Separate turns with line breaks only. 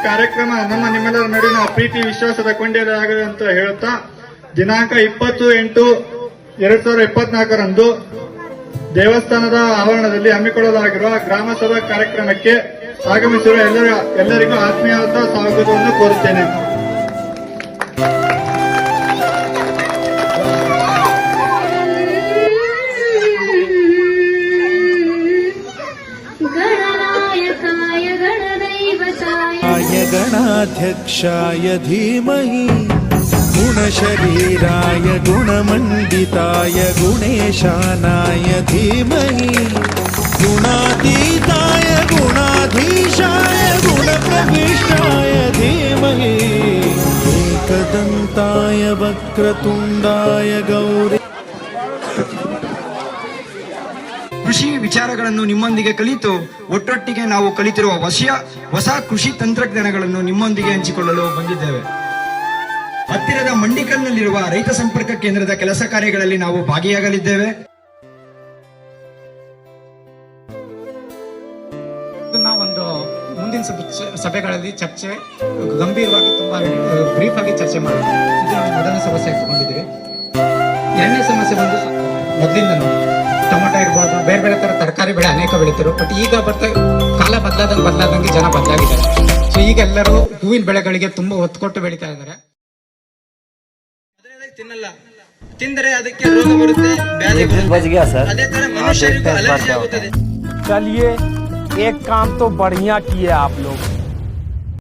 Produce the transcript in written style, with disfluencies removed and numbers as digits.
ಕಾರ್ಯಕ್ರಮ ನಮ್ಮ ನಿಮ್ಮೆಲ್ಲರ ನಡುವಿನ ಪ್ರೀತಿ ವಿಶ್ವಾಸದ ಕೊಂಡಿಯಾಗದೆ ಅಂತ ಹೇಳುತ್ತಾ ದಿನಾಂಕ 20/8/2024ರಂದು ದೇವಸ್ಥಾನದ ಆವರಣದಲ್ಲಿ ಹಮ್ಮಿಕೊಳ್ಳಲಾಗಿರುವ ಗ್ರಾಮ ಸಭಾ ಕಾರ್ಯಕ್ರಮಕ್ಕೆ ಆಗಮಿಸಿರುವ ಎಲ್ಲರಿಗೂ ಆತ್ಮೀಯವಾದ ಸ್ವಾಗತವನ್ನು ಕೋರುತ್ತೇನೆ.
गणाध्यक्षाय धीमहि गुणशरीराय गुणमण्डिताय गुणेशानाय धीमहि गुणातीताय गुणाधीशाय गुणप्रविष्टाय धीमहि एकदन्ताय वक्रतुण्डाय गौरी.
ಕೃಷಿ ವಿಚಾರಗಳನ್ನು ನಿಮ್ಮೊಂದಿಗೆ ಕಲಿತು ಒಟ್ಟೊಟ್ಟಿಗೆ ನಾವು ಕಲಿತಿರುವ ಹೊಸ ಕೃಷಿ ತಂತ್ರಜ್ಞಾನಗಳನ್ನು ನಿಮ್ಮೊಂದಿಗೆ ಹಂಚಿಕೊಳ್ಳಲು ಬಂದಿದ್ದೇವೆ. ಹತ್ತಿರದ ಮಂಡಿಕಲ್ನಲ್ಲಿರುವ ರೈತ ಸಂಪರ್ಕ ಕೇಂದ್ರದ ಕೆಲಸ ಕಾರ್ಯಗಳಲ್ಲಿ ನಾವು ಭಾಗಿಯಾಗಲಿದ್ದೇವೆ.
ಒಂದು ಮುಂದಿನ ಸಭೆಗಳಲ್ಲಿ ಚರ್ಚೆ ಗಂಭೀರವಾಗಿ ತುಂಬಾ ಬ್ರೀಫ್ ಆಗಿ ಚರ್ಚೆ ಮಾಡಿದ್ವಿ. ಇದು ನಾವು ಮೊದಲನೇ ಸಮಸ್ಯೆ ತಗೊಂಡಿದ್ದೀವಿ. ಎರಡನೇ ಸಮಸ್ಯೆ ಬಂದು ಮೊದಲಿಂದ ಟೊಮೆಟೊ ಇರ್ಬೋದು, ಬೇರೆ ಬೇರೆ ತರ ತರಕಾರಿ ಬೆಳೆ ಅನೇಕ ಬೆಳೀತಾರೆ. ಬಟ್ ಈಗ ಕಾಲ ಬದಲಾದಂಗೆ ಜನ ಬದಲಾಗಿದ್ದಾರೆ. ಸೊ ಈಗ ಎಲ್ಲರೂ ಹೂವಿನ ಬೆಳೆಗಳಿಗೆ ತುಂಬಾ ಒತ್ತು ಕೊಟ್ಟು ಬೆಳೀತಾ ಇದ್ದಾರೆ.
ತಿನ್ನಲ್ಲ, ತಿಂದರೆ ಅದಕ್ಕೆ ರೋಗ ಬರುತ್ತೆ, ಬ್ಯಾಧಿ ಬರುತ್ತೆ. ಅದೇ ತರ ಮನುಷ್ಯರಿಗೂ ಅಲರ್ಜಿ ಆಗುತ್ತದೆ.
चलिए एक काम तो बढ़िया किए आप लोग.